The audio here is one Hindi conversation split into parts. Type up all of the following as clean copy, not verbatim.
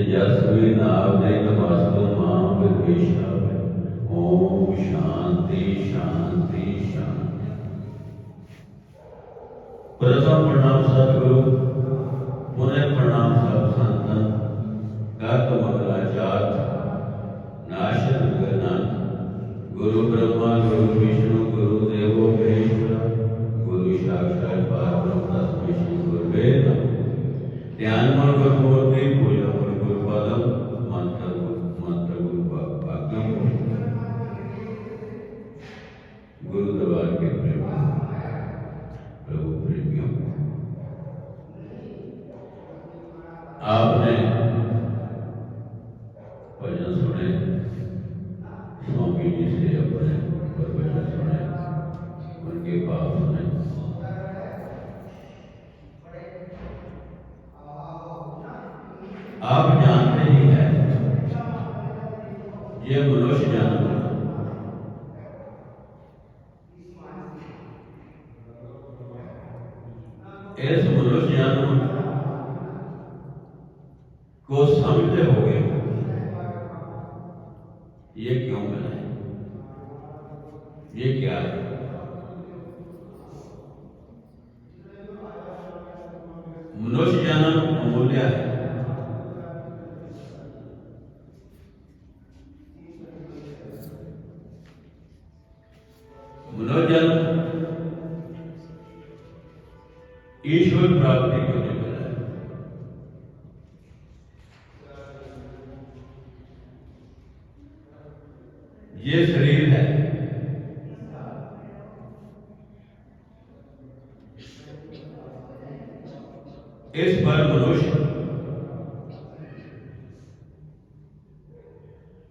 तेजस्वी नावदेकमस्तु मां विद्विषावै। ओम शांति शांति शांति। प्रथम प्रणाम सतगुरु, पुनः प्रणाम सब संतन, गत मंगलाचार्य नाशक जगन्नाथ, गुरु ब्रह्मा गुरु विष्णु गुरु देवो महेश्वरा, गुरु साक्षात परब्रह्म तस्मै श्री गुरुवे नमः। ध्यान गुरुमूर्ति पूजा गुरुपदम मंत्र गुरु भाग्यम गुरु दरबार के प्रेम प्रभु प्रेमियों, आपने भजन सुने, स्वामी जी से अपने प्रवचन सुने, उनके भाव सुने। आप जानते ही हैं ये मनुष्य जन्म, इस मनुष्य जन्म को समझते हो गए ये क्यों मिला है, ये क्या है। मनुष्य जन्म अमूल्य है। मनुष्य जन्म ईश्वर प्राप्ति के लिए मिला है। ये शरीर है, इस पर मनुष्य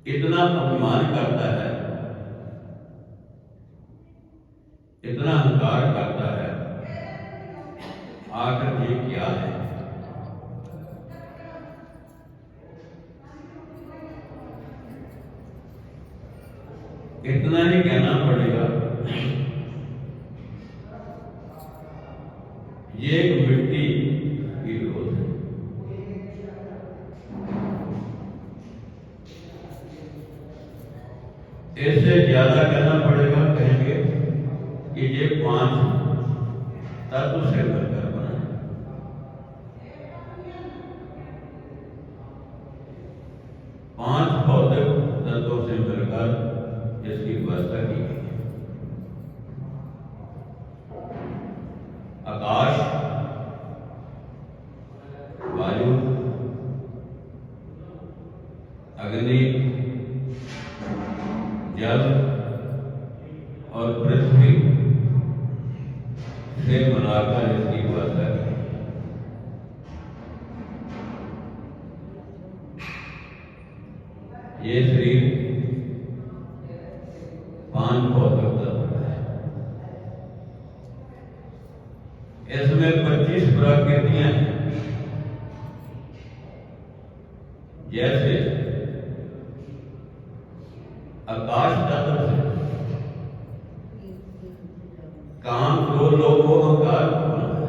इतना अभिमान करता है, इतना अहंकार करता है, आखिर ये क्या है। इतना ही कहना पड़ेगा, ये एक मिट्टी की रोज है। इससे ज्यादा कहना पड़ेगा, कहेंगे कि ये 5 तत्व से मिलकर बना है। 5 भौतिक तत्वों से मिलकर इसकी व्यवस्था की गई है। आकाश, वायु, अग्नि, जल और पृथ्वी से मिलाकर इसकी व्यवस्था की। ये शरीर 5 भौतिक तत्व है। इसमें 25 प्रकृतियां हैं। जैसे आकाश तत्व से काम, क्रोध, लोभ, मोह, अहंकार बना है।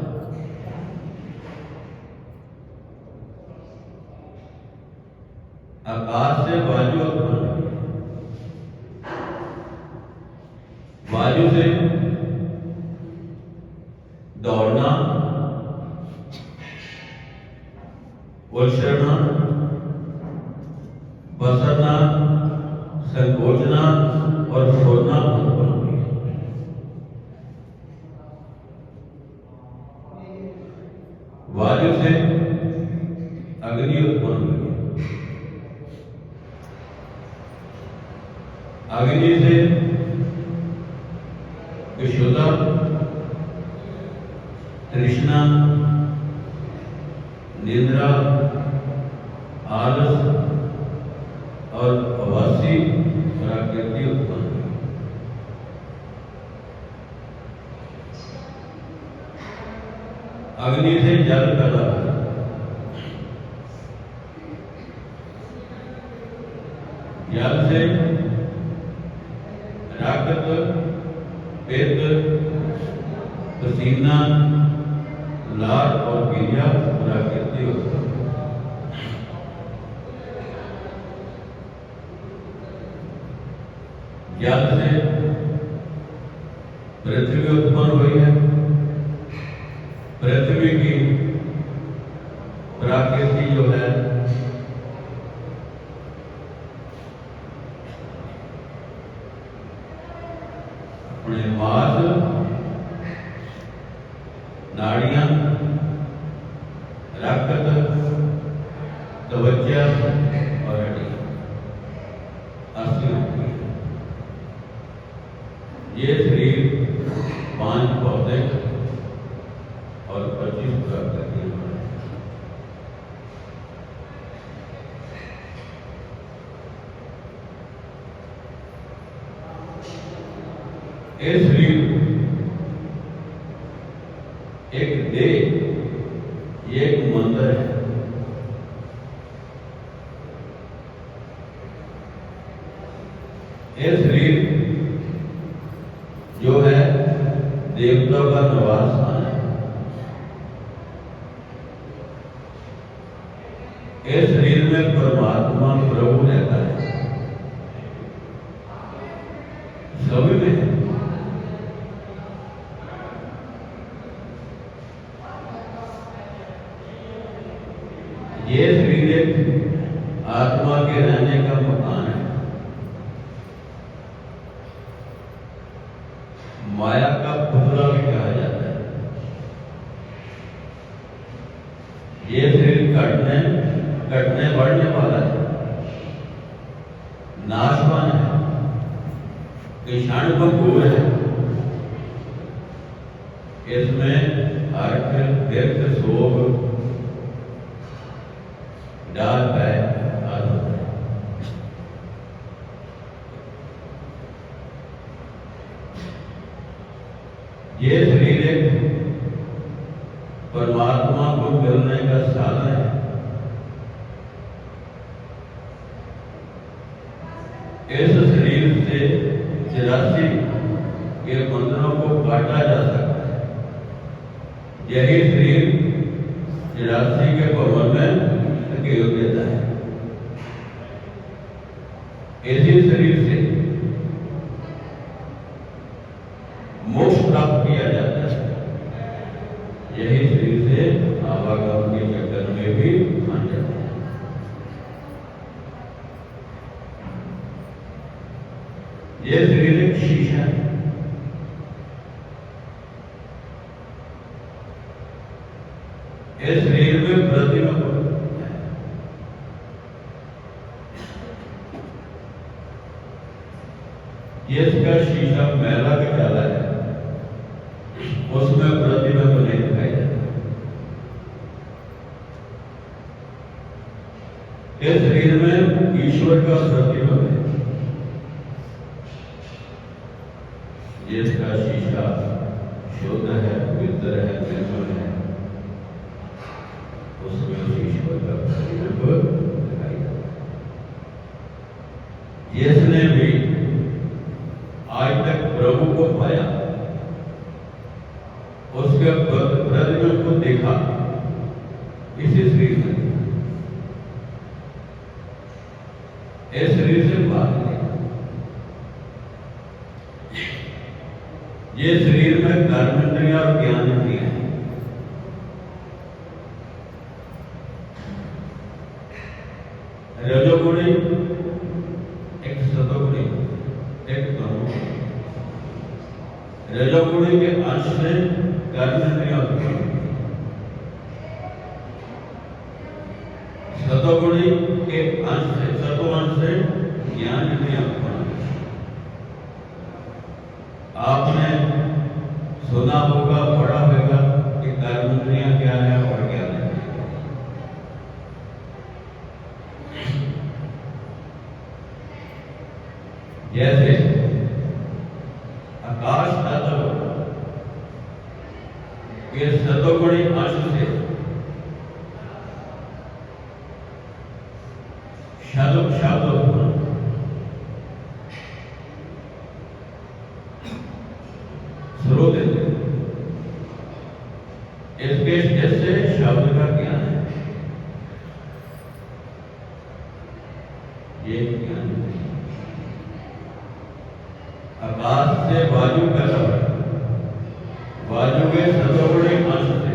आकाश से वायु उत्पन्न हुई, वायु से दौड़ना, उछलना, बसरना, संकोचना और छोड़ना उत्पन्न हुई। वायु से अग्नि उत्पन्न हुई, अग्नि से क्षुधा, तृष्णा, निद्रा, आलस और अवासी प्रकृति उत्पन्न हुई। अग्नि से जल पैदा हुआ, जल से रक्त, पित्त, पसीना, लार और वीर्य प्रकृति उत्पन्न। जल से पृथ्वी उत्पन्न हुई है। पृथ्वी की प्रकृति जो है अपने मांस, नाड़ियां, रक्त, त्वचा और हड्डी अस्थि होती है। ये शरीर 5 भौतिक और 25 प्राकृतिक है। ये शरीर एक देह, ये एक मंदिर है। ये शरीर जो है देवता का निवास स्थान है। इस शरीर में परमात्मा प्रभु रहता है, सभी में है। ये शरीर एक आत्मा के रहने का मकान है। माया का पुतला भी कहा जाता है। ये शरीर घटने बढ़ने वाला है, नाशवान है, क्षणभंगुर है। इसमें अर्थ, तीर्थ, शोभ, डाल है आदि है। ये शरीर एक परमात्मा को मिलने का साधन है। इस शरीर से 84 के बंधनों को काटा जा सकता है। यही शरीर 84 के भवन में योग देता है। इसी शरीर से मोक्ष प्राप्त किया जाता है। यही शरीर से आवागमन के चक्कर में भी मान जाता है। यह शरीर एक शीशा है। इस शरीर में प्रतिमा जिसका शीशा मैला भी डाला है, उसमें प्रतिबिंब नहीं दिखाई देता। इस शरीर में ईश्वर का प्रतिबिंब है। जिसका शीशा शुद्ध है, पवित्र है, निर्मल है, उसमें ईश्वर का प्रतिबिंब दिखाई देता है। जिसने भी आज तक प्रभु को पाया, उसके प्रतिबिंब को देखा इसी शरीर में। इस शरीर से बाहर देखा। ये शरीर में कर्म इंद्रियां और ज्ञान इंद्रियां हैं। रजोगुणी, एक सतोगुणी, एक तमोगुणी। रजोगुणी के अंश से कर्म इंद्रियां उत्पन्न, सतोगुणी के अंश से, सतो अंश से ज्ञान इंद्रियां उत्पन्न। आपने सुना होगा, पढ़ा होगा कि कर्म इंद्रियां क्या है और ज्ञान इंद्रियां। जैसे आकाश तत्व के सतोगुणी अंश से शब्द उत्पन्न, स्रोत इसके जैसे शब्द का ज्ञान है। ये ज्ञान से वायु पैदा हुआ, वायु के सतोगुणी अंश से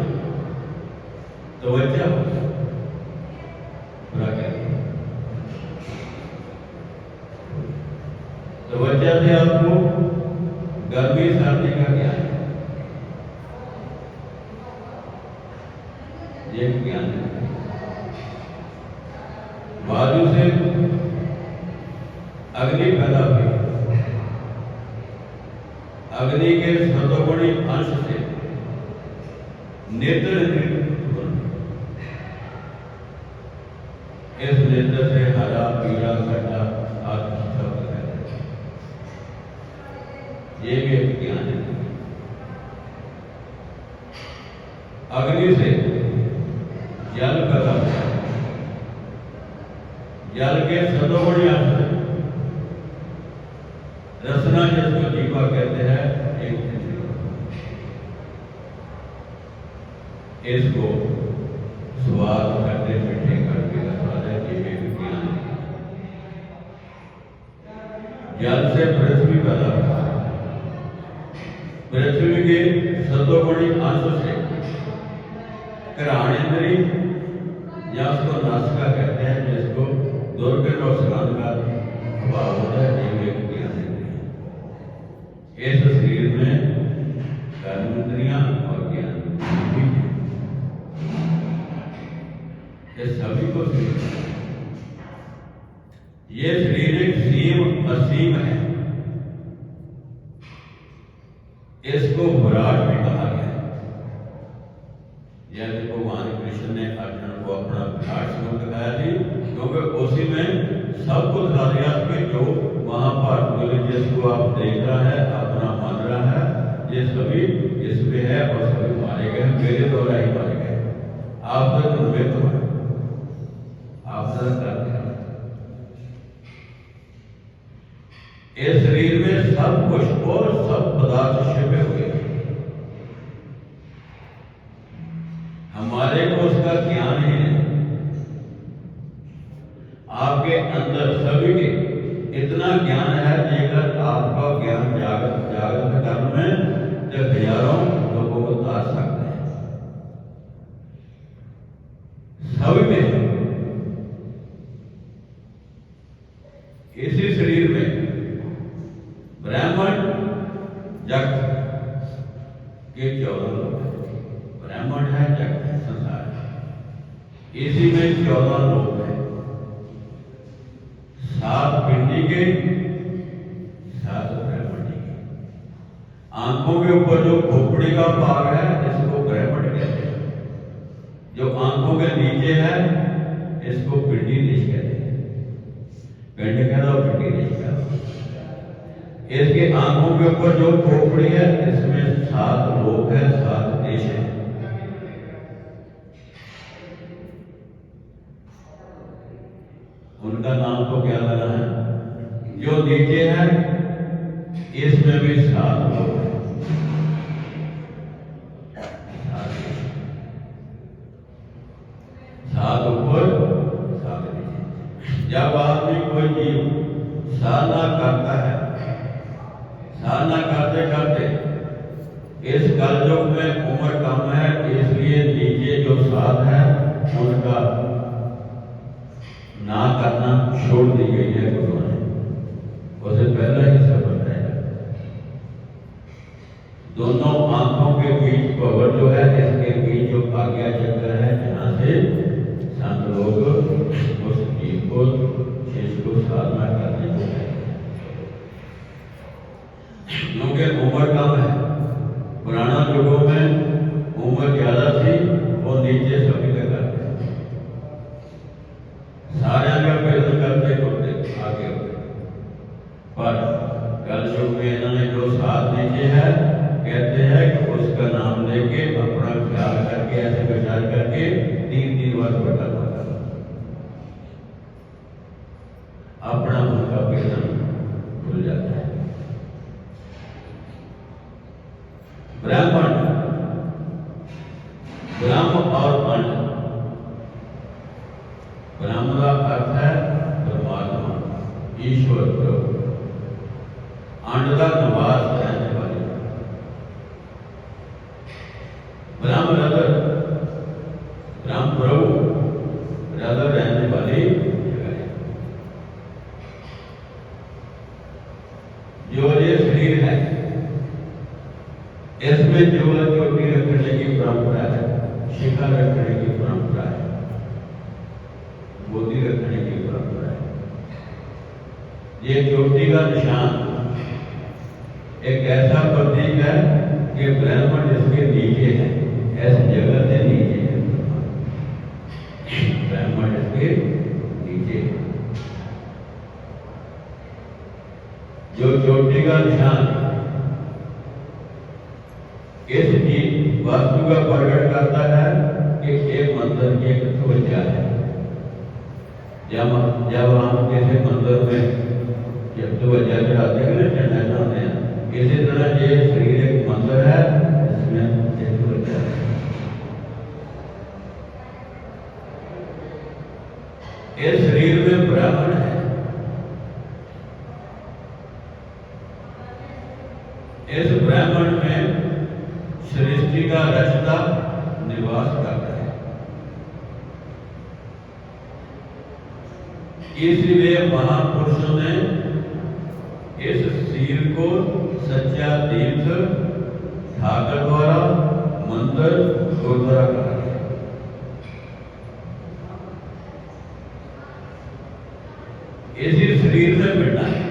त्वचा पूरा कर त्वचा से आपको गर्मी सर्दी का ज्ञान है, ये ज्ञान है। वायु से अग्नि पैदा हुई, अग्नि के सतोगुणी अंश से नेत्र इस नेत्र से हरा पीला खट्टा आदि सब है, ये भी एक ज्ञान है। अग्नि से जल पैदा हुआ, जल के सतोगुणी अंश से रसना जिसको जीवा कहते हैं, इसको स्वाद करते मीठे करके स्वाद है, ये भी विज्ञान है। जल से पृथ्वी पैदा हुआ, पृथ्वी के सतोगुणी अंश से घ्राणेन्द्री या उसको नासिका कहते हैं, जिसको दुर्गंध और सुगंध का भाव होता है, ये भी विज्ञान है। इस शरीर में कर्मेंद्रियां और ज्ञान ये सभी को ये शरीर एक सीम असीम है, इसको विराट भी कहा गया है। यदि भगवान कृष्ण ने अर्जुन को अपना विराट स्वरूप दिखाया थी, क्योंकि उसी में सब कुछ दिखा दिया कि जो महाभारत में जिसको आप देख रहा है, अपना मान रहा है, ये सभी इसमें है और सभी मारे गए, मेरे द्वारा ही मारे गए। आप तो तुम्हें तो है, आप करते हैं। इस शरीर में सब कुछ और सब पदार्थ छिपे हुए हैं, हमारे को उसका ज्ञान ही नहीं। आपके अंदर सभी के इतना ज्ञान है कि अगर आपका ज्ञान जागृत कर्म में तो हजारों लोगों को तार सकते हैं। सभी में इसी शरीर में ब्राह्मण जगत के 14 लोग हैं, ब्राह्मण है, जगत है, संसार है, इसी में 14 लोग हैं, 7 पिंडी के, 7 ब्रह्मंडी के। आंखों के ऊपर जो खोपड़ी का भाग है, इसको ब्रह्मंड कहते हैं, जो आंखों के नीचे है, इसको पिंडी देश कहते हैं। पिंड कहता हो, पिंडी देश कहता हो। इसके आंखों के ऊपर जो खोपड़ी है, इसमें 7 लोग हैं, 7 देश हैं। उनका नाम तो क्या लगा है, जो नीचे है इसमें भी 7 लोग हैं, 7 ऊपर 7 नीचे। जब आदमी कोई जीव साधना करता है, साधना करते करते इस कलयुग में उम्र कम है, इसलिए नीचे जो 7 है उनका ना करना छोड़ दी गई है गुरु ने, उसे पहला ही सब बताया। दोनों आंखों के बीच पवर जो है, इसके बीच जो आज्ञा चक्र है, जहां से संत लोग उस जीव को इसको साधना करने को कहते हैं। क्योंकि उम्र कम है, पुराना युगों में उम्र ज्यादा थी, वो नीचे सभी का करते सारे का प्रयत्न करते करते आगे हो गए। पर कल युग में इन्होंने जो 7 नीचे है, कहते हैं कि उसका नाम लेके अपना ख्याल करके ऐसे विचार करके 3 बार बता अपना मन का प्रयत्न भूल जाता है। ब्राह्मण, ब्रह्म और अंड। ब्रह्म का अर्थ है परमात्मा, ईश्वर, प्रभु। अंड का निवास है इसमें जो चोटी रखने की परंपरा है, शिखा रखने की परंपरा है, गोदी रखने की परंपरा है। ये चोटी का निशान एक ऐसा प्रतीक है कि ब्राह्मण इसके नीचे है, ऐसी जगह से नीचे है, ब्राह्मण इसके नीचे है। जो चोटी का निशान इस वास्तु का प्रकट करता है कि एक मंदिर की एक त्वचा है। जब हम किसी मंदिर में जब त्वचा चढ़ाते हैं ना, झंडा चढ़ाते हैं, इसी तरह ये शरीर एक मंदिर है, इसमें एक त्वचा है। इस शरीर में ब्राह्मण है, इस ब्राह्मण में सृष्टि का रचना निवास करता है। इसलिए महापुरुषों ने इस शरीर को सच्चा तीर्थ ठाकर द्वारा मंदिर गुरुद्वारा कहा है। इसी शरीर में मिटना है,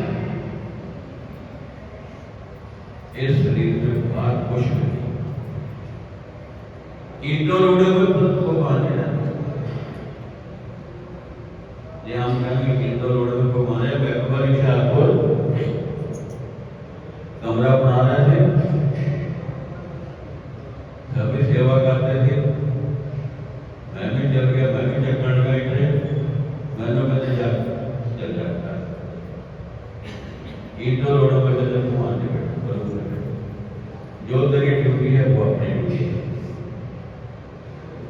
इस शरीर में बात कुछ नहीं। ईटों रोडों में को माने जाते, ये हम कहेंगे ईटों रोडों में को माने। अकबर शाहपुर कमरा बना रहे थे, सभी सेवा करते थे, मैं भी चल गया, मैं भी चक्कर लगा इतने, मैंने बदल जा चल जाता। ईटों रोडों में चले मानते बैठे, जो तेरी ड्यूटी है वो अपनी ड्यूटी है,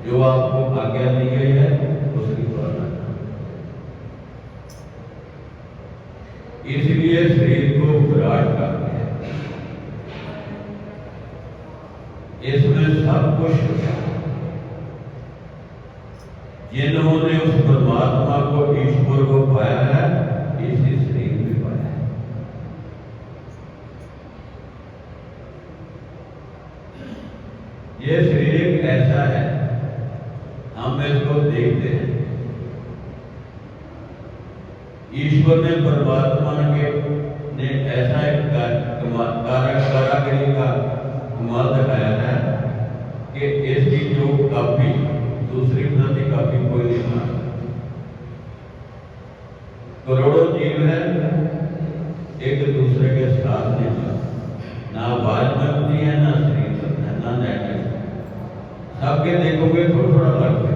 जो आपको आज्ञा दी गई है उसकी पालना करना। इसलिए शरीर को विराट कहते हैं, इसमें सब कुछ होता है। जिन्होंने उस परमात्मा को, ईश्वर को पाया है, इसी शरीर में पाया है। ये शरीर एक ऐसा है, हम इसको देखते हैं। ईश्वर ने, परमात्मा ने ऐसा एक कारागिरी का कमाल दिखाया है कि इसकी जो कॉपी दूसरी प्रति कॉपी कोई नहीं बना सकता। करोड़ों जीव है, एक दूसरे के साथ नहीं बना, ना आवाज बनती है, ना शरीर बनता है, ना नेट। सबके देखोगे थोड़ा थोड़ा लगता है।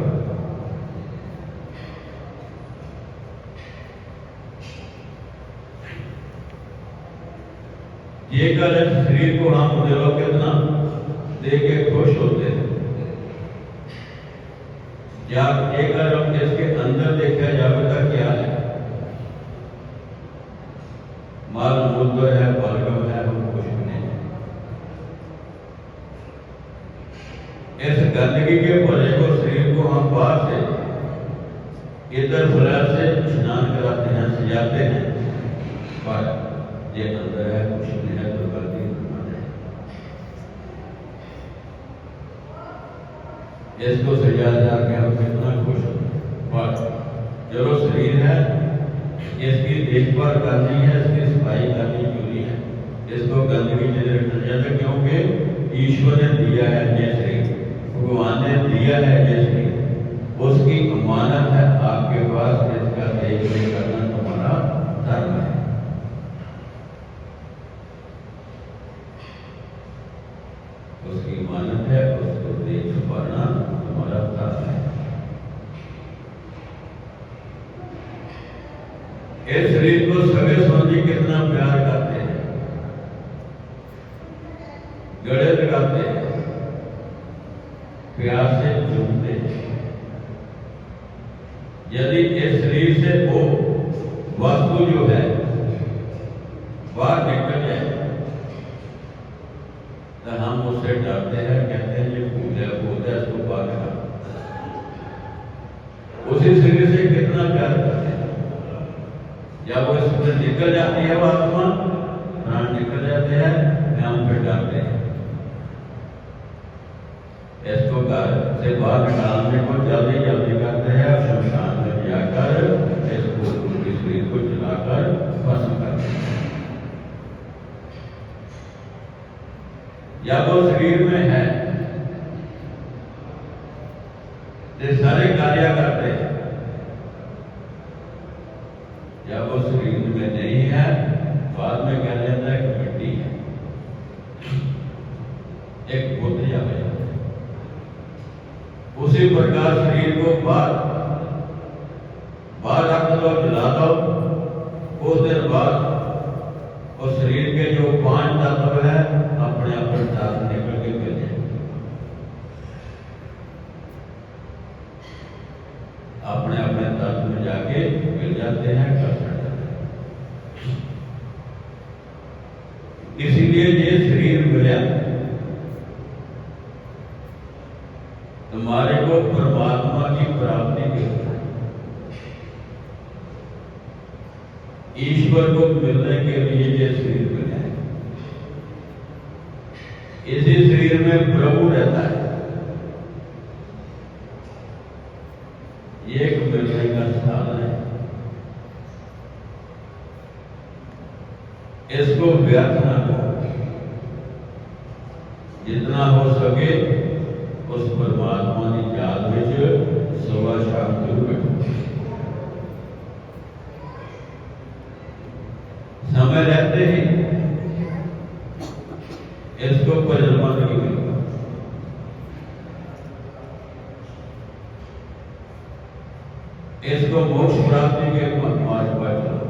ये कर शरीर को हम दिलों कितना देख के खुश होते हैं। जब एक हम इसके अंदर देखा जाए तो क्या है, माल मूत्र है, बलगम है, वो कुछ भी नहीं। इस गंदगी के भरे को, शरीर को हम बाहर से इधर फलैर से स्नान कराते हैं, सजाते हैं, पर ये अंदर है, कुछ नहीं है, तो गलती इसको सजा जा के हम कितना खुश होते। पर चलो शरीर है, इसकी देखभाल करनी है, इसकी सफाई करनी जरूरी है, इसको गंदगी से रखना चाहिए, क्योंकि ईश्वर ने दिया है ये शरीर, भगवान ने दिया है ये शरीर, उसकी अमानत है आपके पास, इसका देखरेख करना तुम्हारा धर्म है। उसकी अमानत है, उसको देख पाना तुम्हारा धर्म है। इस शरीर को सगे संबंधी कितना प्यार करते हैं, गले लगाते हैं, प्यार से चूमते हैं। यदि इस शरीर से वो वस्तु जो है बाहर निकल जाए तो हम उससे डरते हैं, कहते हैं ये भूत है, भूत है, इसको बाहर निकाल। उसी शरीर से कितना प्यार करते हैं, जब वो इसमें निकल जाती है वो आत्मा, प्राण निकल जाते हैं, हम फिर डरते हैं। इसको घर से बाहर निकालने को जल्दी जल्दी करते हैं और शमशान में जाकर इसको उनके शरीर को जलाकर भस्म करते हैं। जब वो शरीर में है तो सारे कार्य करते हैं, जब वो शरीर में नहीं है बाद में कह लेता है कि मिट्टी है, एक बोतिया है। उसी प्रकार शरीर को बाहर रख दो, जला दो, कुछ दिन बाद उस शरीर के जो 5 तत्व है अपने अपने साथ निकल के मिल जाए, अपने अपने तत्व में जाके मिल जाते हैं, कर सकते हैं। इसीलिए ये शरीर मिला हमारे को परमात्मा की प्राप्ति के लिए, ईश्वर को मिलने के लिए ये शरीर मिला है। इसी शरीर में प्रभु रहता है, ये एक मिलने का साधन है। इसको व्यर्थ ना करो, जितना हो सके उस परमात्मा की याद में सुबह शाम जरूर बैठो। समय रहते ही इसको परिजमा नहीं मिलेगा। इसको मोक्ष प्राप्ति के मार्ग पर चलो।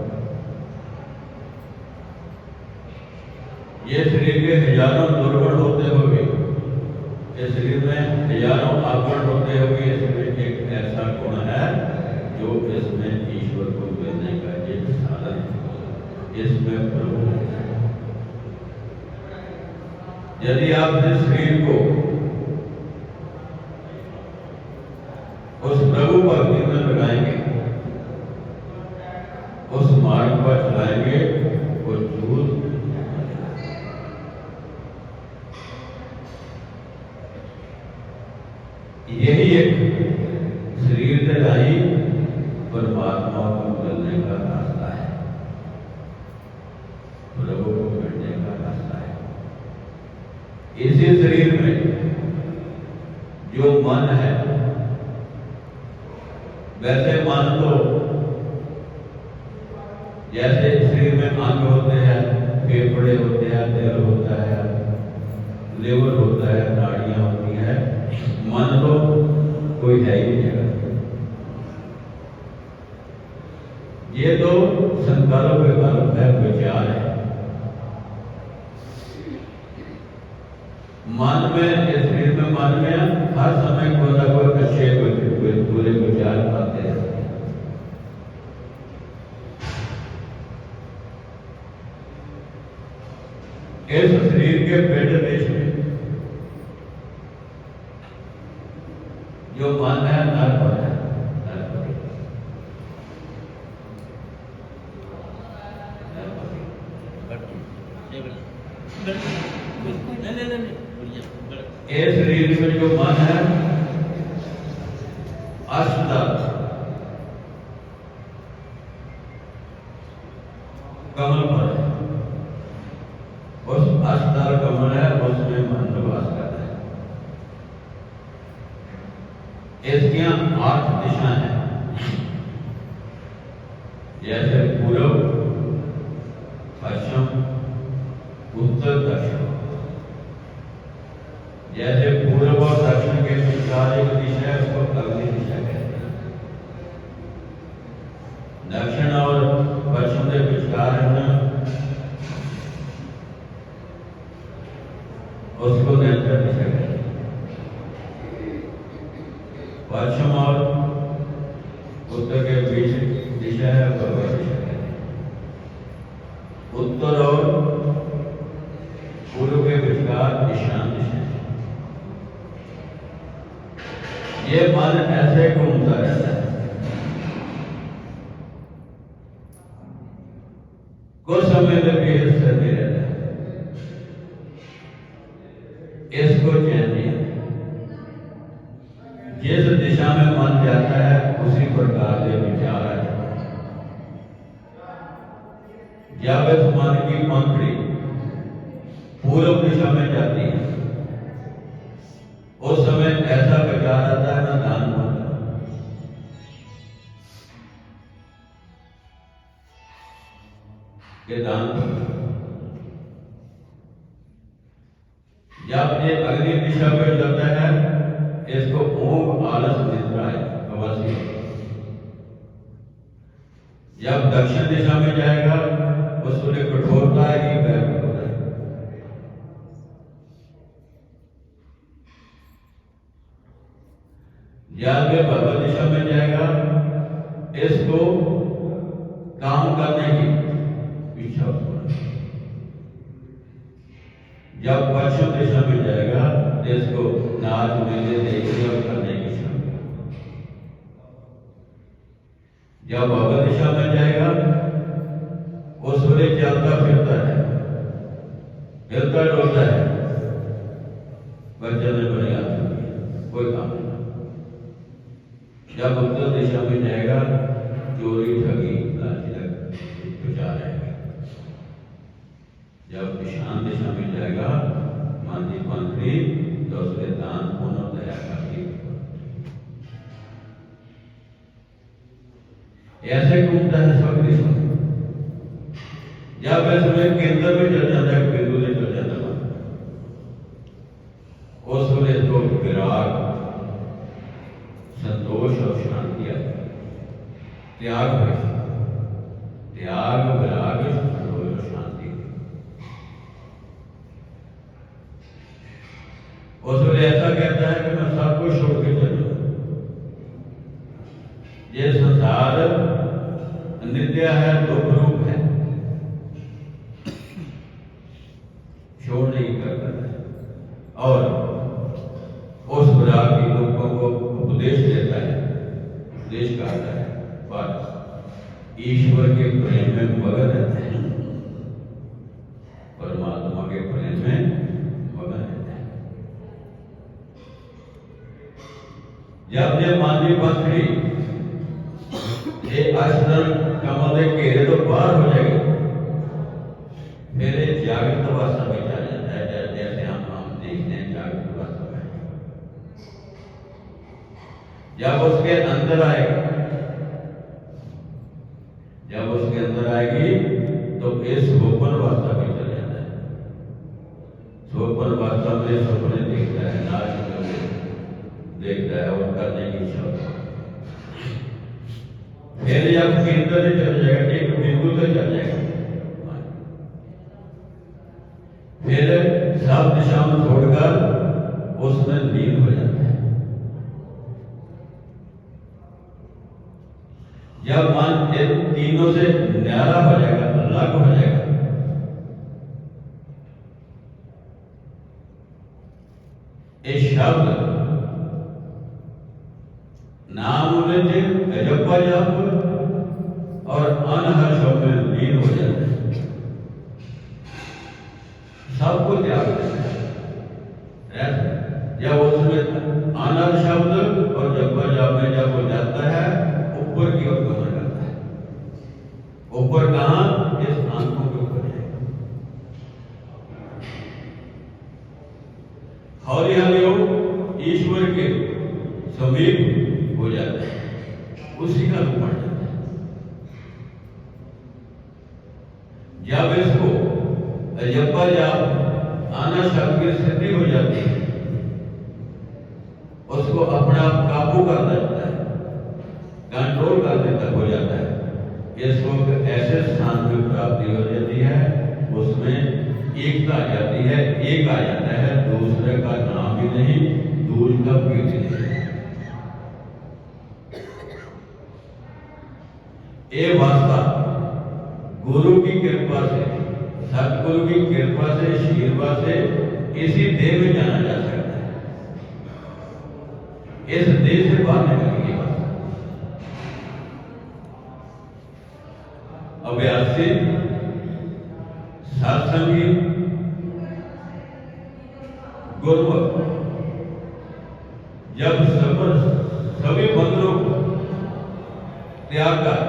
ये शरीर के हजारों दुर्गुण होते हुए, इस शरीर में हजारों अवगुण होते हुए इसमें एक ऐसा गुण है जो इसमें ईश्वर को मिलने का एक साधन है, इसमें प्रभु है। यदि आप इस शरीर को उस प्रभु भक्ति में लगाएंगे, उस मार्ग पर चलाएंगे, वो झूठ यही एक शरीर से लाई परमात्मा को मिलने का रास्ता है, प्रभु को मिलने का रास्ता है। इसी शरीर में जो मन है, वैसे मान लो जैसे शरीर में अंग होते हैं, फेफड़े होते हैं, दिल होता है, लिवर होता है, नाड़ियां होती हैं, मान लो कोई है ही नहीं। ये तो संकल्प विकल्प है, विचार है। मन में, इस शरीर में मन में हर समय कोई ना कोई अच्छे बुरे विचार आते हैं। इस शरीर के पेट देश में जो मन है नरपति है, इस शरीर में जो मन है अष्टदल कमल पर है, उस अष्टदल कमल है, उसमें मन निवास करता है। इसकी 8 दिशा है, जैसे पूर्व, पश्चिम, उत्तर, दक्षिण। जैसे पूर्व और दक्षिण के विचार एक दिशा है, उसको अग्नि दिशा कहते हैं। दक्षिण और पश्चिम के विचार उसको नैतर दिशा कहते हैं। पश्चिम और उत्तर के बीच दिशा है, पूर्व दिशा कहते हैं। उत्तर और पूर्व के विचार ईशान दिशा है। ये मन ऐसे घूमता रहता है, कुछ समय तक ये स्थिर नहीं रहता है, इसको चैन नहीं आता। जिस दिशा में मन जाता है उसी प्रकार के विचार आ जाते हैं। जब इस मन की पंखड़ी पूर्व दिशा में जाती है उस समय ऐसा विचार आता है, मैं दान पुण्य के दान पुण्य। जब ये अग्नि दिशा में जाता है इसको ऊंघ आलस निद्रा है अवश्य। जब दक्षिण दिशा में जाएगा उसको लिए कठोरता आएगी, वह कठोर है। जब ये भगवत दिशा में जाएगा इसको काम करने की इच्छा होती है। जब पश्चिम दिशा में जाएगा इसको नाच मेले देखने और करने की इच्छा। जब भगवत दिशा में जाएगा उस वे चलता फिरता है, हिलता डोलता है, बच्चे में बड़ी आती है, कोई काम नहीं। जब उत्तर दिशा में जाएगा चोरी ठगी विचार रहेगा। जब ईशान दिशा में जाएगा मानती पंखड़ी तो उसके दान पुण्य और दया का भी ऐसे घूमता है सब दिशा। जब इसमें केंद्र में चल जाता है, बिंदु से चल जाता है, उस समय तो विराग, संतोष और शांति आती है। त्याग विराग संतोष और शांति। उसमें ऐसा कहता है कि मैं सब कुछ छोड़ के चलूं। ये संसार नित्य है, दुख रूप है, छोड़ नहीं करता है। और उस विराग की लोगों को उपदेश देता है, उपदेश करता है, पर ईश्वर के प्रेम में मगन रहता है, परमात्मा के प्रेम में मगन रहता है। जब ये मानवी पंखड़ी ये आश्रम कमल के घेरे तो बाहर हो जाएगी, मेरे जागृत अवस्था में चला जाता है। जैसे हम देखते हैं जागृत अवस्था में जब उसके अंदर आएगा, जब उसके अंदर आएगी तो इस स्वप्न अवस्था में चला जाता है। स्वप्न अवस्था में सपने देखता है, नाच देखता है और करने की इच्छा होती है। फिर जब केंद्र से चल जाएगा, एक बिंदु से चल जाएगा, फिर सब दिशा में छोड़कर उसमें लीन हो जाता है। जब मन इन तीनों से न्यारा हो जाएगा, अलग हो जाएगा, इस शब्द नाम लेते जप और अनहर शब्द में लीन हो जाता है। सबको त्याग देता है। जब उसमें अनहर शब्द और जप में जब हो जाता है ऊपर की ओर गमन करता है। ऊपर कहां? इस आंखों के ऊपर है। हौली हौली ईश्वर के समीप हो जाता है, उसी का रूप बढ़ जाता है। जब इसको जब आना शब्द की स्थिति हो जाती है, उसको अपना काबू कर लेता है, कंट्रोल करने तक हो जाता है। इसको ऐसे स्थान में प्राप्ति हो जाती है, उसमें एकता आ जाती है, एक आ जाता है, दूसरे का नाम भी नहीं, दूर का भी नहीं। ये वास्ता गुरु की कृपा से, सतगुरु की कृपा से, आशीर्वाद से इसी देह में जाना जा सकता है। इस देह से बाहर निकलने की बात अभ्यासी, सत्संगी, गुरुमुख जब सभी बंधनों को त्याग कर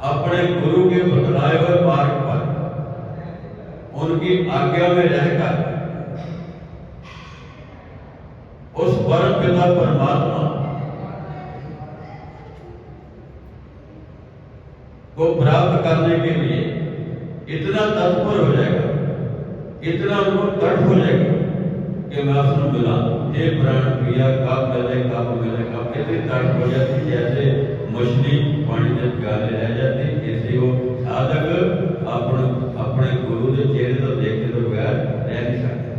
अपने गुरु के बतलाए हुए मार्ग पर उनकी आज्ञा में रहकर उस परम पिता परमात्मा को प्राप्त करने के लिए इतना तत्पर हो जाएगा, इतना उनको तट हो जाएगा कि मैं उसको मिला, हे प्राण प्रिया, कब मिले कब मिले कब, इतनी तट हो जाती जैसे मछली पानी में प्याले रह जाती, ऐसे वो साधक अपने गुरु के चेहरे तो देखे तो बगैर रह नहीं सकते।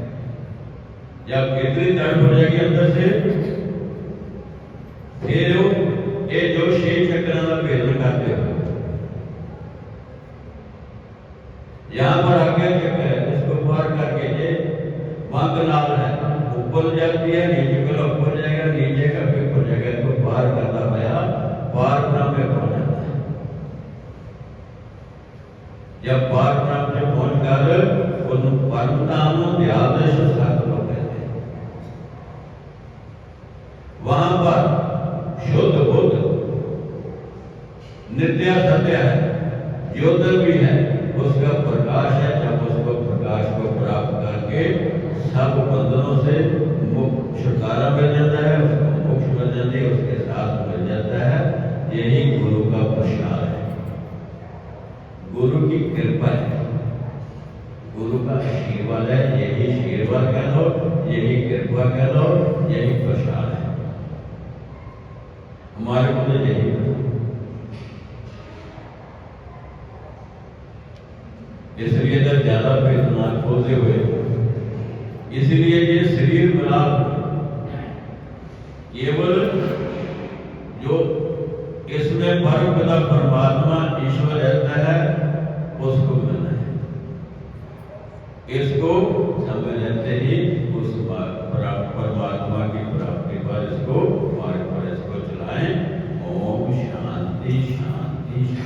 जब इतनी तट हो जाएगी अंदर से, फिर ये जो शेष चक्र का भेदन करते हो, यहाँ पर आगे चक्र है, इसको पार करके ये वहां नाल है, ऊपर जाती है, नीचे को ऊपर जाएगा, नीचे का फिर ऊपर जाएगा, इसको पार करता हुआ पार ब्रह्म में पहुंच जाता है। जब पार ब्रह्म में पहुंचकर उन परमधाम ध्यादेश सात लोग कहते हैं, वहां पर शुद्ध बुद्ध नित्य सत्य है, युद्ध भी है, उसका प्रकाश है। जब उसको प्रकाश को प्राप्त करके सब बंधनों से छुटकारा मिल जाता है, उसको मोक्ष मिल जाती है, उसके साथ मिल जाता है। यही गुरु का प्रसाद है, गुरु की कृपा है, गुरु का आशीर्वाद है। यही आशीर्वाद कह लो, यही कृपा कह लो, यही प्रसाद है हमारे को, तो यही है। इसलिए जब ज्यादा वेदना खोलते हुए, इसलिए ये शरीर मिलाप केवल जो इसमें परम पिता परमात्मा ईश्वर रहता है उसको मिलना है। इसको समझ लेते ही उस परमात्मा की प्राप्ति पर इसको मार्ग पर इसको चलाएं। ओम शांति शांति शांति।